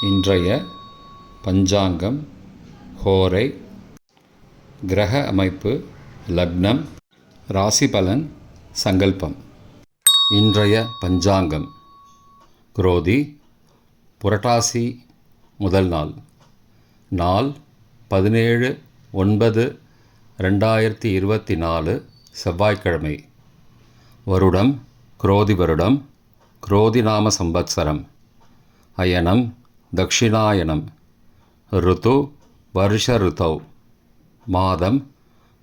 இன்றைய பஞ்சாங்கம் ஹோரை கிரக அமைப்பு லக்னம் ராசி பலன் சங்கல்பம். இன்றைய பஞ்சாங்கம் குரோதி புரட்டாசி முதல் நாள், நாள் 17/9/2024 செவ்வாய்க்கிழமை. வருடம் குரோதி வருடம், குரோதி நாம சம்பத்சரம். அயனம் தக்ஷிணாயனம். ருத்து வருஷ ருத்தௌ. மாதம்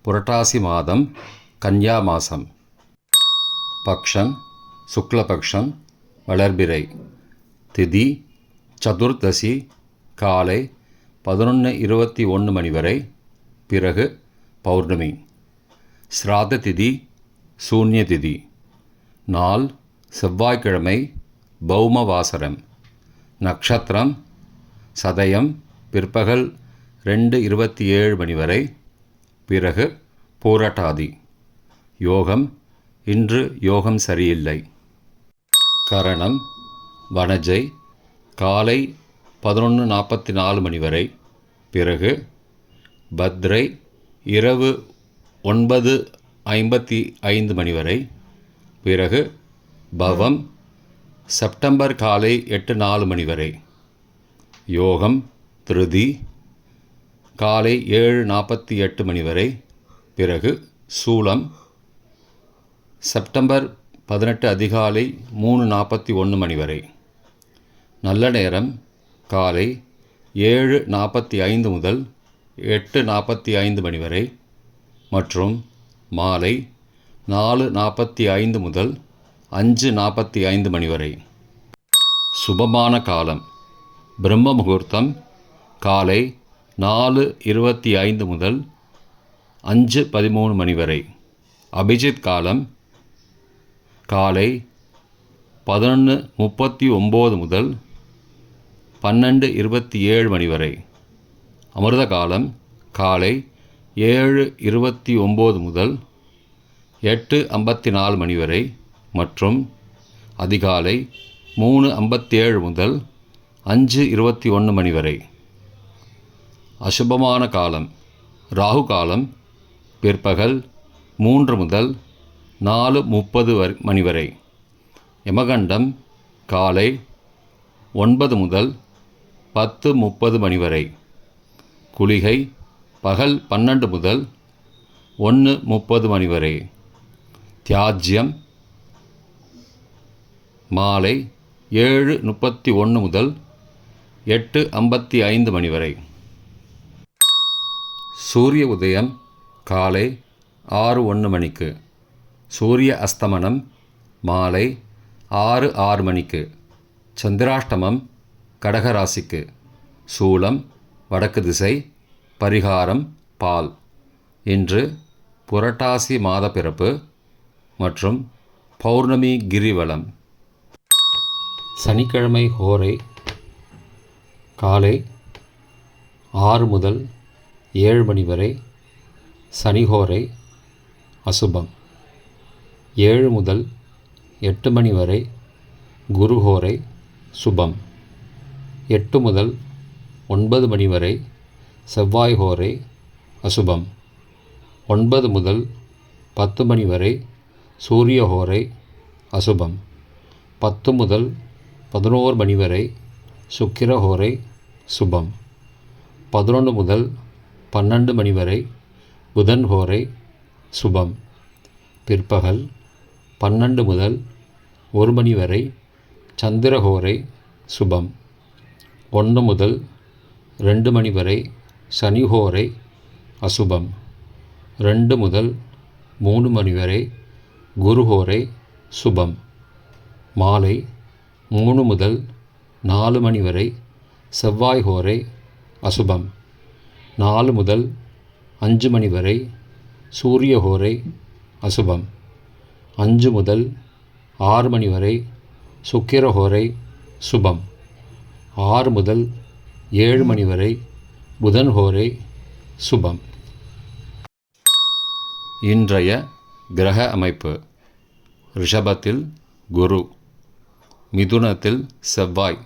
புரட்டாசி மாதம், கன்யா மாதம். பக்ஷம் சுக்லபக்ஷம், வளர்பிறை. திதி சதுர்தசி, காலை 11:21 மணி வரை, பிறகு பௌர்ணமி. ஸ்ராத்த திதி சூன்ய திதி. நாள் செவ்வாய்க்கிழமை, பௌமவாசரம். நக்ஷத்திரம் சதயம், பிற்பகல் 2:27 மணி வரை, பிறகு பூரட்டாதி. யோகம் இன்று யோகம் சரியில்லை. கரணம் வனஜை, காலை 11:44 மணி வரை, பிறகு பத்ரை, இரவு 9:55 மணி வரை, பிறகு பவம், செப்டம்பர் காலை 8:04 மணி வரை. யோகம் திருதி, காலை 7:48 மணி வரை, பிறகு சூலம், செப்டம்பர் 18 அதிகாலை 3:41 மணி வரை. நல்ல நேரம் காலை 7:45 முதல் 8:45 மணி வரை மற்றும் மாலை 4:45 முதல் 5:45 மணி வரை. சுபமான காலம் பிரம்ம முகூர்த்தம் காலை 4:25 முதல் 5:13 மணி வரை. அபிஜித் காலம் காலை 11:39 முதல் 12:27 மணி வரை. அமிர்த காலம் காலை 7:29 முதல் 8:54 மணி வரை மற்றும் அதிகாலை 3:57 முதல் 5:21 மணி வரை. அசுபமான காலம் ராகு காலம் பிற்பகல் 3 முதல் 4:30 மணி வரை. யமகண்டம் காலை 9 முதல் 10:30 மணி வரை. குளிகை பகல் 12 முதல் 1:30 மணி வரை. தியாஜ்யம் மாலை 7:31 முதல் 8:55 மணி வரை. சூரிய உதயம் காலை 6:01 மணிக்கு. சூரிய அஸ்தமனம் மாலை 6:06 மணிக்கு. சந்திராஷ்டமம் கடகராசிக்கு. சூலம் வடக்கு திசை. பரிகாரம் பால். இன்று புரட்டாசி மாத பிறப்பு மற்றும் பௌர்ணமி கிரிவலம். சனிக்கிழமை ஹோரை காலை 6 முதல் 7 மணி வரை. சனிஹோரை அசுபம். 7 முதல் 8 மணி வரை குருஹோரை சுபம். 8 முதல் 9 மணி வரை செவ்வாய் ஹோரை அசுபம். 9 முதல் 10 மணி வரை சூரிய ஹோரை அசுபம். 10 முதல் 11 மணி வரை சுக்கிர ஹோரை சுபம். 11 முதல் 12 மணி வரை புதன் ஹோரை சுபம். பிற்பகல் 12 முதல் 1 மணி வரை சந்திர ஹோரை சுபம். 1 முதல் 2 மணி வரை சனி ஹோரை அசுபம். 2 முதல் 3 மணி வரை குரு ஹோரை சுபம். மாலை 3 முதல் 4 மணி வரை செவ்வாய் ஹோரை அசுபம். 4 முதல் 5 மணி வரை சூரிய ஹோரை அசுபம். 5 முதல் 6 மணி வரை சுக்கிர ஹோரை சுபம். 6 முதல் 7 மணி வரை புதன் ஹோரை சுபம். இன்றைய கிரக அமைப்பு ரிஷபத்தில் குரு, மிதுனத்தில் செவ்வாய்,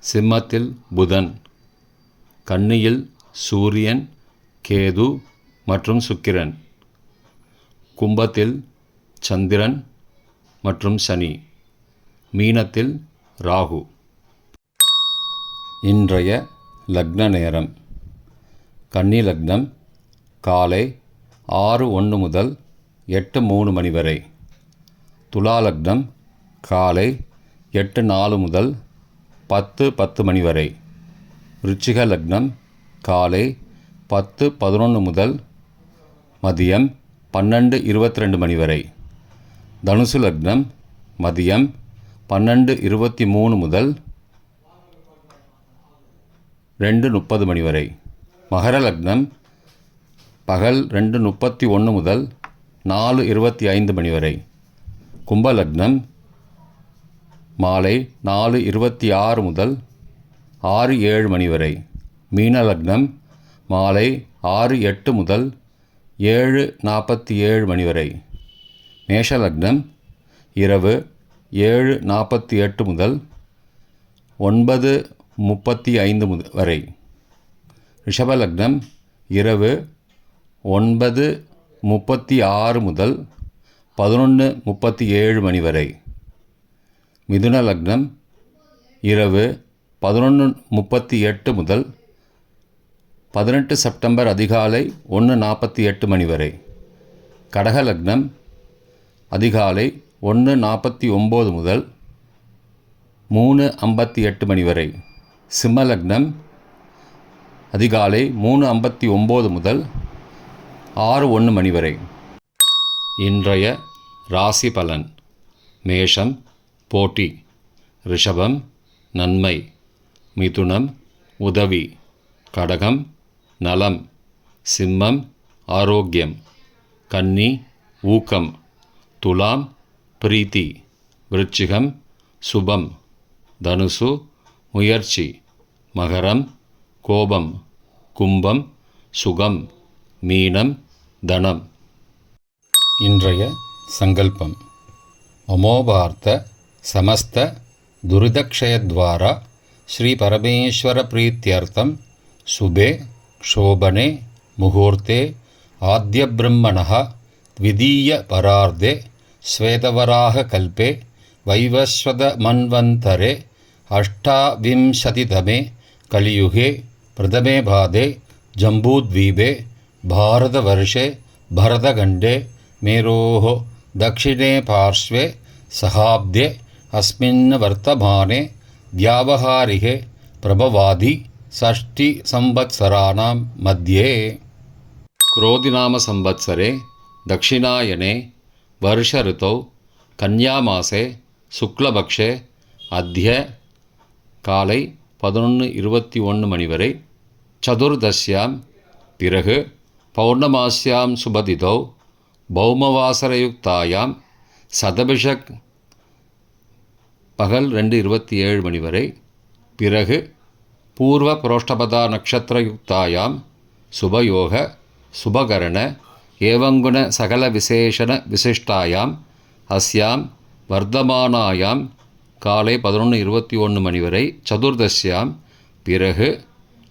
சிம்மத்தில் புதன், கன்னியில் சூரியன், கேது மற்றும் சுக்கிரன், கும்பத்தில் சந்திரன் மற்றும் சனி, மீனத்தில் ராகு. இன்றைய லக்ன நேரம்: கன்னி லக்னம் காலை 6:01 முதல் 8:03 மணி வரை. துலா லக்னம் காலை 8:04 முதல் 10:10 மணி வரை. விருச்சிக லக்னம் காலை 10:11 முதல் மதியம் 12:22 மணி வரை. தனுசு லக்னம் மதியம் 12:23 முதல் 2:30 மணி வரை. மகர லக்னம் பகல் 2:31 முதல் 4:25 மணி வரை. கும்ப லக்னம் மாலை 4:26 முதல் 6:07 மணி வரை. மீன லக்னம் மாலை 6:08 முதல் 7:47 மணி வரை. மேஷ லக்னம் இரவு 7:48 முதல் 9:35 வரை. ரிஷப லக்னம் இரவு 9:36 முதல் 11:37 மணி வரை. மிதுன லக்னம் இரவு 11:38 முதல் 18 செப்டம்பர் அதிகாலை 1:48 மணி வரை. கடக லக்னம் அதிகாலை 1:49 முதல் 3:58 மணி வரை. சிம்ம லக்னம் அதிகாலை 3:59 முதல் 6:01 மணி வரை. இன்றைய ராசி பலன்: மேஷம் போட்டி, ரிஷபம் நன்மை, மிதுனம் உதவி, கடகம் நலம், சிம்மம் ஆரோக்கியம், கன்னி ஊக்கம், துலாம் பிரீத்தி, விருச்சிகம் சுபம், தனுசு முயற்சி, மகரம் கோபம், கும்பம் சுகம், மீனம் தனம். இன்றைய சங்கல்பம்: மமோபார்த்த சமஸ்த துரிதக்ஷயத்வாரா ஸ்ரீ பரமேஸ்வர பிரீத்யர்த்தம் சுபே க்ஷோபனே முகூர்த்தே ஆத்யப்ரம்மணः த்விதீய பரார்த்தே ஸ்வேதவராக கல்பே வைவஸ்வத மன்வந்தரே அஷ்டாவிம்சதிதமே கலியுகே பிரதமே பாதே ஜம்பூத்வீபே பாரதவர்ஷே பரதகண்டே மேரோः दक्षिणे पार्श्वे सहाब्दे अस्मिन् वर्तमाने व्यावहारिके प्रभवादि षष्टिसंवत्सराणां मध्ये क्रोधिनाम संवत्सरे दक्षिणायने वर्ष ऋतौ कन्यामासे शुक्लपक्षे अद्य काலை 11:21 மணி வரை. சதுர்தஷ்யாம் பிறகு பௌர்ணமாஸ்யாம் சுபதிதௌ பௌமவாசரயுக்தாயாம் சதபிஷக் பகல் 2:27 மணி வரை. பிறகு பூர்வ புரோஷ்டபதா நக்ஷத்திரயுக்தாயாம் சுபயோக சுபகரண ஏவங்குண சகல விசேஷண விசிஷ்டாயாம் அஸ்யாம் வர்த்தமானாயாம் காலை 11:21 மணி வரை. சதுர்தஷ்யாம் பிறகு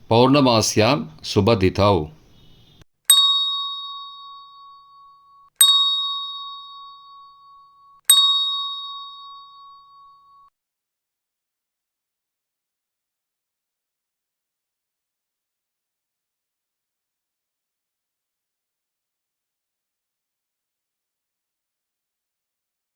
பௌர்ணமாஸ்யாம் சுபதிதௌ